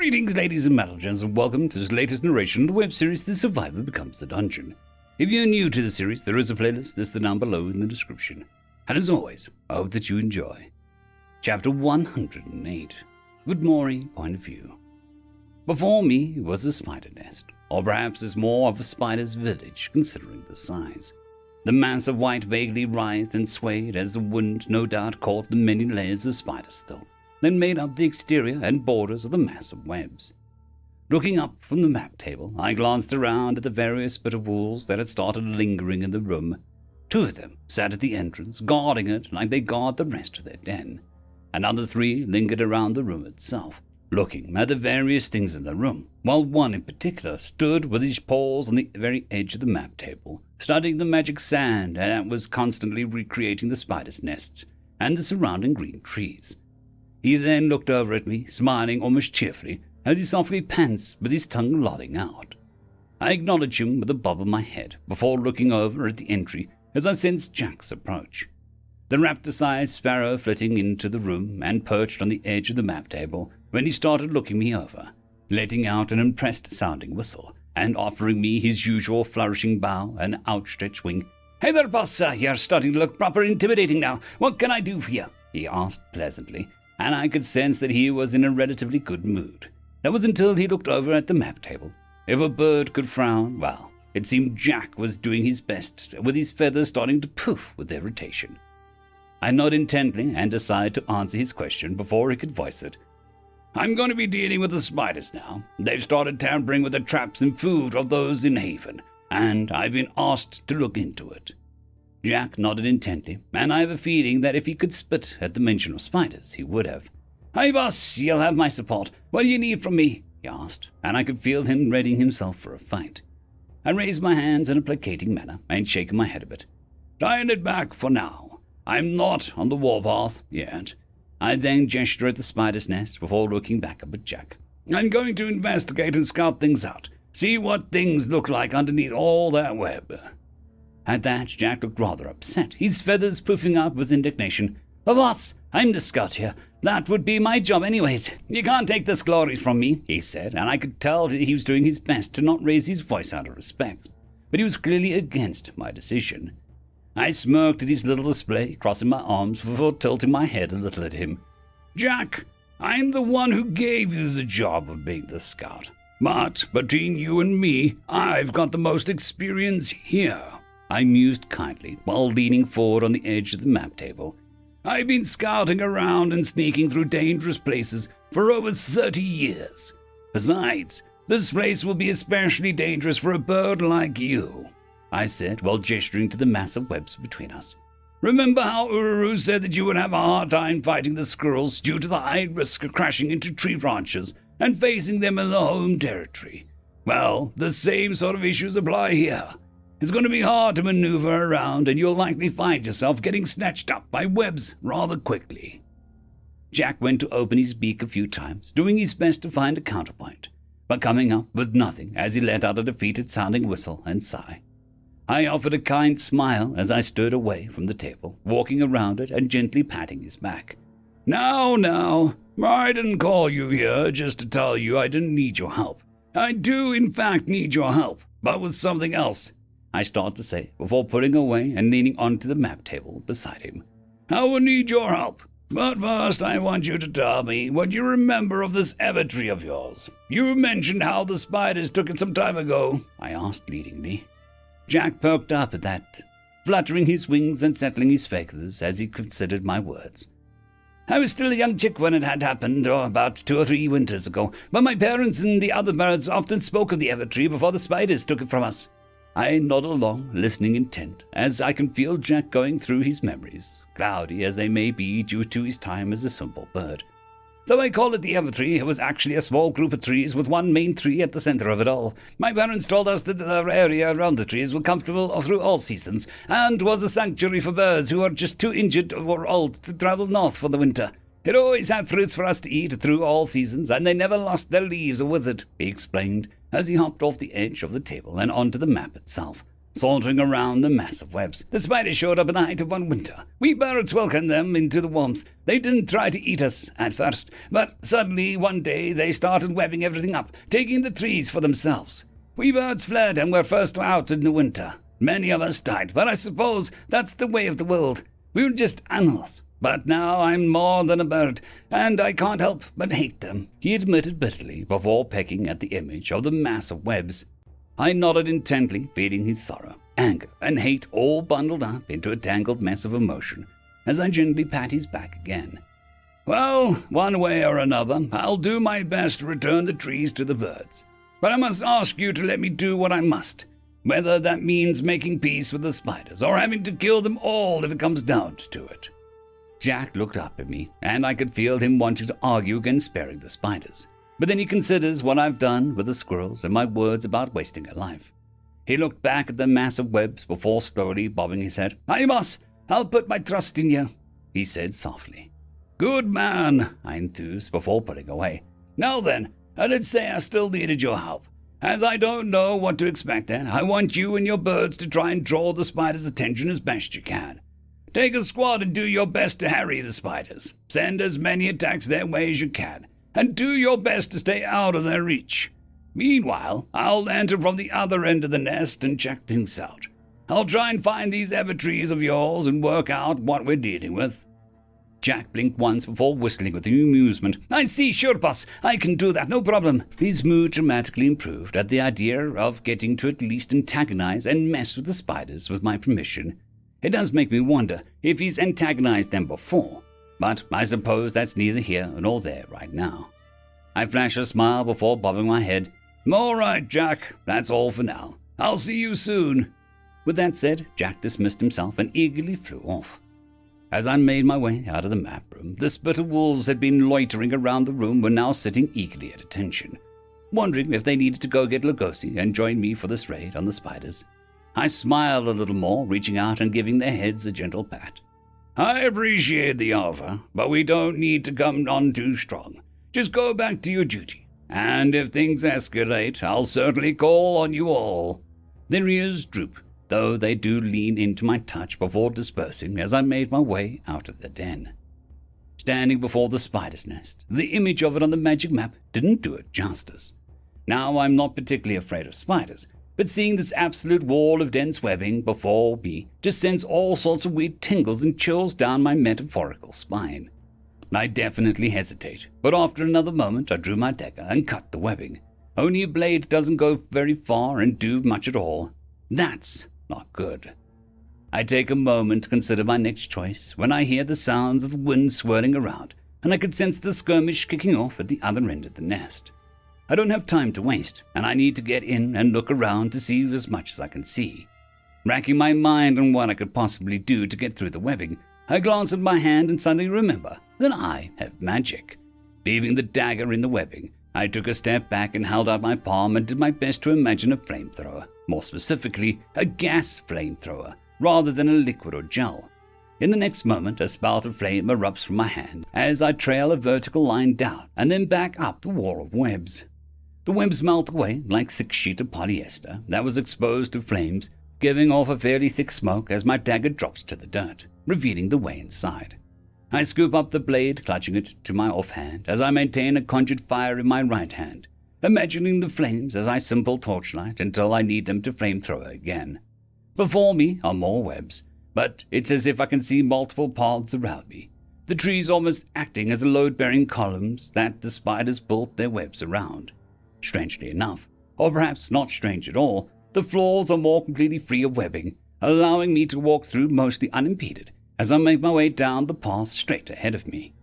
Greetings, ladies and gentlemen, and welcome to this latest narration of the web series The Survivor Becomes the Dungeon. If you're new to the series, there is a playlist listed down below in the description. And as always, I hope that you enjoy. Chapter 108, Good Morning Point of View. Before me was a spider nest, or perhaps it's more of a spider's village, considering the size. The mass of white vaguely writhed and swayed as the wind no doubt caught the many layers of spider silk, then made up the exterior and borders of the mass of webs. Looking up from the map table, I glanced around at the various bit of wolves that had started lingering in the room. 2 of them sat at the entrance, guarding it like they guard the rest of their den. Another 3 lingered around the room itself, looking at the various things in the room, while one in particular stood with his paws on the very edge of the map table, studying the magic sand that was constantly recreating the spider's nests and the surrounding green trees. He then looked over at me, smiling almost cheerfully, as he softly pants with his tongue lolling out. I acknowledged him with a bob of my head before looking over at the entry as I sensed Jack's approach. The raptor-sized sparrow flitting into the room and perched on the edge of the map table when he started looking me over, letting out an impressed-sounding whistle and offering me his usual flourishing bow and outstretched wing. "Hey there, boss, you're starting to look proper intimidating now. What can I do for you?" he asked pleasantly, and I could sense that he was in a relatively good mood. That was until he looked over at the map table. If a bird could frown, well, it seemed Jack was doing his best, with his feathers starting to poof with irritation. I nodded intently and decided to answer his question before he could voice it. "I'm going to be dealing with the spiders now. They've started tampering with the traps and food of those in Haven, and I've been asked to look into it." Jack nodded intently, and I have a feeling that if he could spit at the mention of spiders, he would have. "Hey, boss, you'll have my support. What do you need from me?" he asked, and I could feel him readying himself for a fight. I raised my hands in a placating manner and shaking my head a bit. "Dial it back for now. I'm not on the warpath yet." I then gestured at the spider's nest before looking back up at Jack. "I'm going to investigate and scout things out. See what things look like underneath all that web." At that, Jack looked rather upset, his feathers poofing up with indignation. "But boss, I'm the scout here. That would be my job anyways. You can't take this glory from me," he said, and I could tell that he was doing his best to not raise his voice out of respect. But he was clearly against my decision. I smirked at his little display, crossing my arms before tilting my head a little at him. "Jack, I'm the one who gave you the job of being the scout. But between you and me, I've got the most experience here," I mused kindly while leaning forward on the edge of the map table. "I've been scouting around and sneaking through dangerous places for over 30 years. Besides, this place will be especially dangerous for a bird like you," I said while gesturing to the mass of webs between us. "Remember how Ururu said that you would have a hard time fighting the squirrels due to the high risk of crashing into tree branches and facing them in the home territory? Well, the same sort of issues apply here. It's going to be hard to maneuver around, and you'll likely find yourself getting snatched up by webs rather quickly." Jack went to open his beak a few times, doing his best to find a counterpoint, but coming up with nothing as he let out a defeated-sounding whistle and sigh. I offered a kind smile as I stood away from the table, walking around it and gently patting his back. Now, I didn't call you here just to tell you I didn't need your help. I do, in fact, need your help, but with something else," I started to say before putting away and leaning onto the map table beside him. "I will need your help, but first I want you to tell me what you remember of this Everfree of yours. You mentioned how the spiders took it some time ago," I asked leadingly. Jack perked up at that, fluttering his wings and settling his feathers as he considered my words. "I was still a young chick when it had happened, or about 2 or 3 winters ago, but my parents and the other birds often spoke of the Everfree before the spiders took it from us." I nodded along, listening intent, as I can feel Jack going through his memories, cloudy as they may be due to his time as a simple bird. "Though I call it the Everfree, it was actually a small group of trees with one main tree at the center of it all. My parents told us that the area around the trees was comfortable through all seasons, and was a sanctuary for birds who are just too injured or old to travel north for the winter. It always had fruits for us to eat through all seasons, and they never lost their leaves or withered," he explained, as he hopped off the edge of the table and onto the map itself, sauntering around the mass of webs. The spiders showed up at the height of one winter. We birds welcomed them into the warmth. They didn't try to eat us at first, but suddenly one day they started webbing everything up, taking the trees for themselves. We birds fled and were first out in the winter. Many of us died, but I suppose that's the way of the world. We were just animals. But now I'm more than a bird, and I can't help but hate them, he admitted bitterly before pecking at the image of the mass of webs. I nodded intently, feeling his sorrow, anger, and hate all bundled up into a tangled mess of emotion, as I gently pat his back again. Well, one way or another, I'll do my best to return the trees to the birds. But I must ask you to let me do what I must, whether that means making peace with the spiders or having to kill them all if it comes down to it. Jack looked up at me, and I could feel him wanting to argue against sparing the spiders. But then he considers what I've done with the squirrels and my words about wasting a life. He looked back at the mass of webs before slowly bobbing his head. "Aye, boss, I'll put my trust in you," he said softly. "Good man," I enthused before putting away. "Now then, I did say I still needed your help. As I don't know what to expect there, I want you and your birds to try and draw the spiders' attention as best you can. Take a squad and do your best to harry the spiders. Send as many attacks their way as you can, and do your best to stay out of their reach. Meanwhile, I'll enter from the other end of the nest and check things out. I'll try and find these Everfrees of yours and work out what we're dealing with." Jack blinked once before whistling with amusement. "I see, sure, boss. I can do that, no problem." His mood dramatically improved at the idea of getting to at least antagonize and mess with the spiders with my permission. It does make me wonder if he's antagonized them before, but I suppose that's neither here nor there right now. I flash a smile before bobbing my head. "All right, Jack, that's all for now. I'll see you soon." With that said, Jack dismissed himself and eagerly flew off. As I made my way out of the map room, the split of wolves had been loitering around the room were now sitting eagerly at attention, wondering if they needed to go get Lugosi and join me for this raid on the spiders. I smiled a little more, reaching out and giving their heads a gentle pat. "I appreciate the offer, but we don't need to come on too strong. Just go back to your duty, and if things escalate, I'll certainly call on you all." Their ears droop, though they do lean into my touch before dispersing as I made my way out of the den. Standing before the spider's nest, the image of it on the magic map didn't do it justice. Now I'm not particularly afraid of spiders, but seeing this absolute wall of dense webbing before me just sends all sorts of weird tingles and chills down my metaphorical spine. I definitely hesitate, but after another moment I drew my dagger and cut the webbing. Only a blade doesn't go very far and do much at all. That's not good. I take a moment to consider my next choice when I hear the sounds of the wind swirling around, and I could sense the skirmish kicking off at the other end of the nest. I don't have time to waste, and I need to get in and look around to see as much as I can see. Racking my mind on what I could possibly do to get through the webbing, I glance at my hand and suddenly remember that I have magic. Leaving the dagger in the webbing, I took a step back and held out my palm and did my best to imagine a flamethrower, more specifically, a gas flamethrower, rather than a liquid or gel. In the next moment, a spout of flame erupts from my hand as I trail a vertical line down and then back up the wall of webs. The webs melt away like thick sheet of polyester that was exposed to flames, giving off a fairly thick smoke as my dagger drops to the dirt, revealing the way inside. I scoop up the blade, clutching it to my offhand as I maintain a conjured fire in my right hand, imagining the flames as I simple torchlight until I need them to flamethrower again. Before me are more webs, but it's as if I can see multiple paths around me, the trees almost acting as the load-bearing columns that the spiders built their webs around. Strangely enough, or perhaps not strange at all, the floors are more completely free of webbing, allowing me to walk through mostly unimpeded as I make my way down the path straight ahead of me.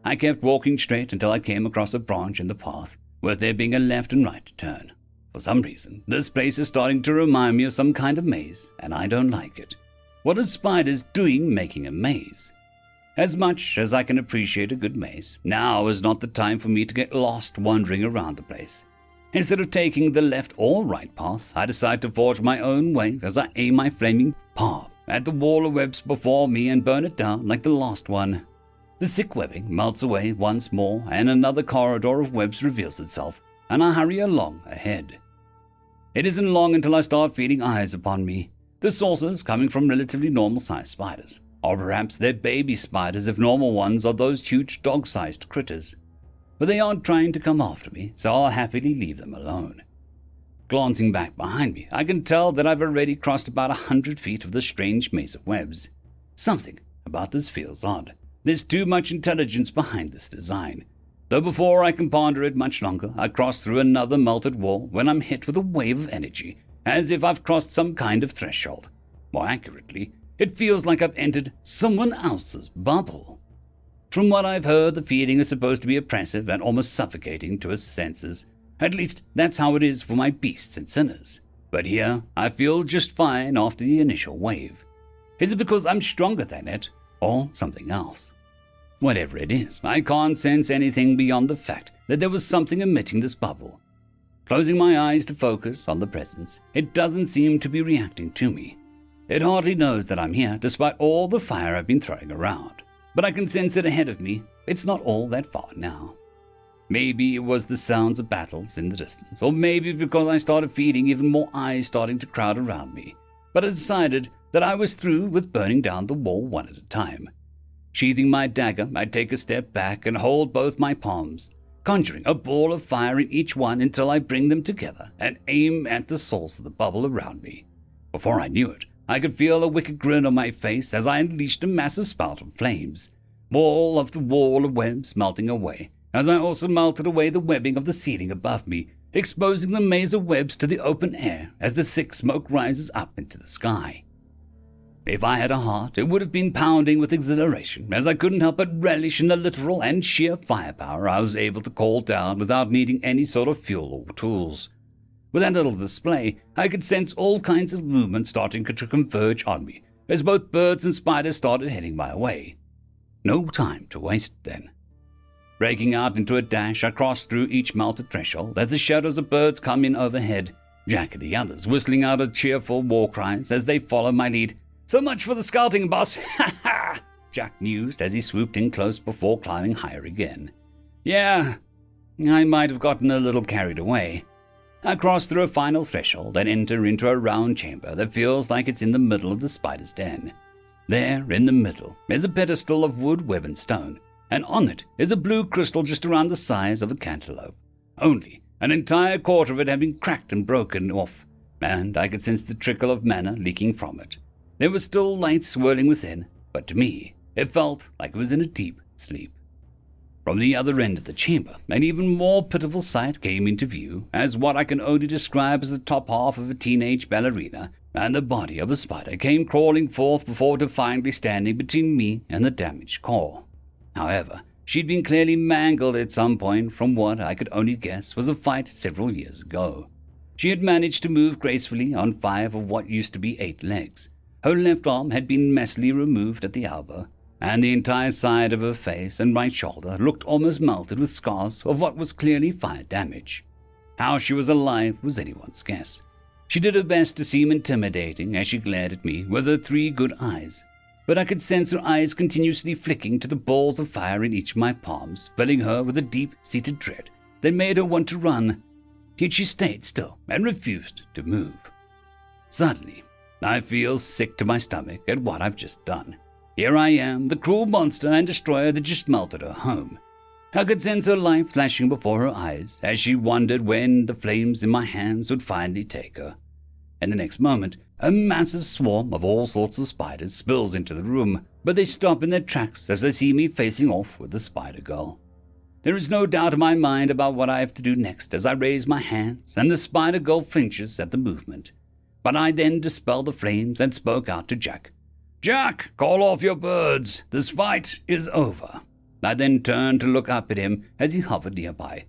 I kept walking straight until I came across a branch in the path, with there being a left and right turn. For some reason, this place is starting to remind me of some kind of maze, and I don't like it. What are spiders doing making a maze? As much as I can appreciate a good maze, now is not the time for me to get lost wandering around the place. Instead of taking the left or right path, I decide to forge my own way as I aim my flaming palm at the wall of webs before me and burn it down like the last one. The thick webbing melts away once more, and another corridor of webs reveals itself, and I hurry along ahead. It isn't long until I start feeling eyes upon me. The saucers coming from relatively normal-sized spiders, or perhaps they're baby spiders if normal ones are those huge dog-sized critters. But they aren't trying to come after me, so I'll happily leave them alone. Glancing back behind me, I can tell that I've already crossed about 100 feet of the strange maze of webs. Something about this feels odd. There's too much intelligence behind this design. Though before I can ponder it much longer, I cross through another melted wall when I'm hit with a wave of energy, as if I've crossed some kind of threshold. More accurately, it feels like I've entered someone else's bubble. From what I've heard, the feeling is supposed to be oppressive and almost suffocating to us senses. At least, that's how it is for my beasts and sinners. But here, I feel just fine after the initial wave. Is it because I'm stronger than it, or something else? Whatever it is, I can't sense anything beyond the fact that there was something emitting this bubble. Closing my eyes to focus on the presence, it doesn't seem to be reacting to me. It hardly knows that I'm here, despite all the fire I've been throwing around. But I can sense it ahead of me. It's not all that far now. Maybe it was the sounds of battles in the distance, or maybe because I started feeling even more eyes starting to crowd around me. But I decided that I was through with burning down the wall one at a time. Sheathing my dagger, I take a step back and hold both my palms, conjuring a ball of fire in each one until I bring them together and aim at the source of the bubble around me. Before I knew it, I could feel a wicked grin on my face as I unleashed a massive spout of flames. More of the wall of webs melting away, as I also melted away the webbing of the ceiling above me, exposing the maze of webs to the open air as the thick smoke rises up into the sky. If I had a heart, it would have been pounding with exhilaration, as I couldn't help but relish in the literal and sheer firepower I was able to call down without needing any sort of fuel or tools. With that little display, I could sense all kinds of movement starting to converge on me, as both birds and spiders started heading my way. No time to waste then. Breaking out into a dash, I crossed through each melted threshold as the shadows of birds come in overhead, Jack and the others whistling out a cheerful war cries as they follow my lead. "So much for the scouting, boss! Ha ha!" Jack mused as he swooped in close before climbing higher again. "Yeah, I might have gotten a little carried away." I cross through a final threshold and enter into a round chamber that feels like it's in the middle of the spider's den. There, in the middle, is a pedestal of wood, web, and stone, and on it is a blue crystal just around the size of a cantaloupe. Only an entire quarter of it had been cracked and broken off, and I could sense the trickle of mana leaking from it. There was still light swirling within, but to me, it felt like it was in a deep sleep. From the other end of the chamber, an even more pitiful sight came into view, as what I can only describe as the top half of a teenage ballerina and the body of a spider came crawling forth before defiantly standing between me and the damaged core. However, she'd been clearly mangled at some point from what I could only guess was a fight several years ago. She had managed to move gracefully on 5 of what used to be 8 legs. Her left arm had been messily removed at the elbow, and the entire side of her face and right shoulder looked almost melted with scars of what was clearly fire damage. How she was alive was anyone's guess. She did her best to seem intimidating as she glared at me with her 3 good eyes, but I could sense her eyes continuously flicking to the balls of fire in each of my palms, filling her with a deep-seated dread that made her want to run. Yet she stayed still and refused to move. Suddenly, I feel sick to my stomach at what I've just done. Here I am, the cruel monster and destroyer that just melted her home. I could sense her life flashing before her eyes as she wondered when the flames in my hands would finally take her. And the next moment, a massive swarm of all sorts of spiders spills into the room, but they stop in their tracks as they see me facing off with the spider girl. There is no doubt in my mind about what I have to do next as I raise my hands, and the spider girl flinches at the movement. But I then dispelled the flames and spoke out to Jack. "Jack, call off your birds. This fight is over." I then turned to look up at him as he hovered nearby.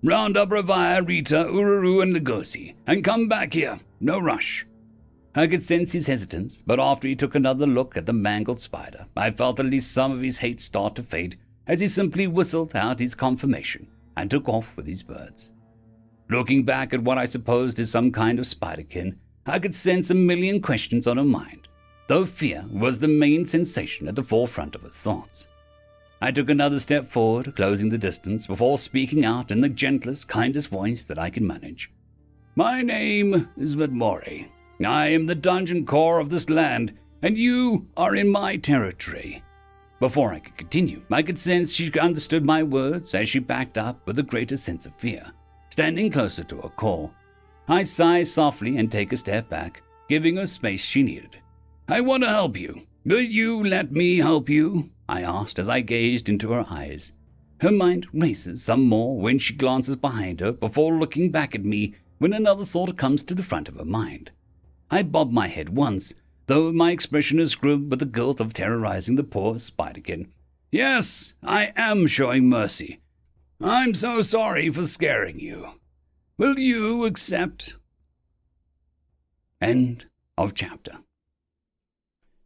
"Round up Ravaya, Rita, Ururu, and Lugosi, and come back here. No rush." I could sense his hesitance, but after he took another look at the mangled spider, I felt at least some of his hate start to fade as he simply whistled out his confirmation and took off with his birds. Looking back at what I supposed is some kind of spiderkin, I could sense a million questions on her mind, though fear was the main sensation at the forefront of her thoughts. I took another step forward, closing the distance, before speaking out in the gentlest, kindest voice that I could manage. My name is W.R.E. I am the dungeon core of this land, and you are in my territory. Before I could continue, I could sense she understood my words as she backed up with a greater sense of fear, standing closer to her call. I sigh softly and take a step back, giving her space she needed. I want to help you. Will you let me help you? I asked as I gazed into her eyes. Her mind races some more when she glances behind her before looking back at me when another thought comes to the front of her mind. I bob my head once, though my expression is grim with the guilt of terrorizing the poor spiderkin. Yes, I am showing mercy. I'm so sorry for scaring you. Will you accept? End of chapter.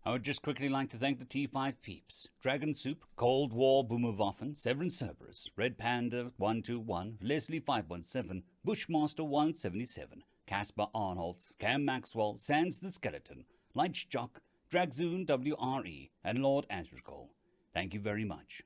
I would just quickly like to thank the T5 peeps: DragonSoup, Cold War Boomerwaffen, Sevaren Serberous, Red Panda 121, Leslie 517, Bushmaster 177, Casper Arnholtz, Cam Maxwell, Sans the Skeleton, Lightjock, Dragzoon W.R.E, and Lord Azrekahl. Thank you very much.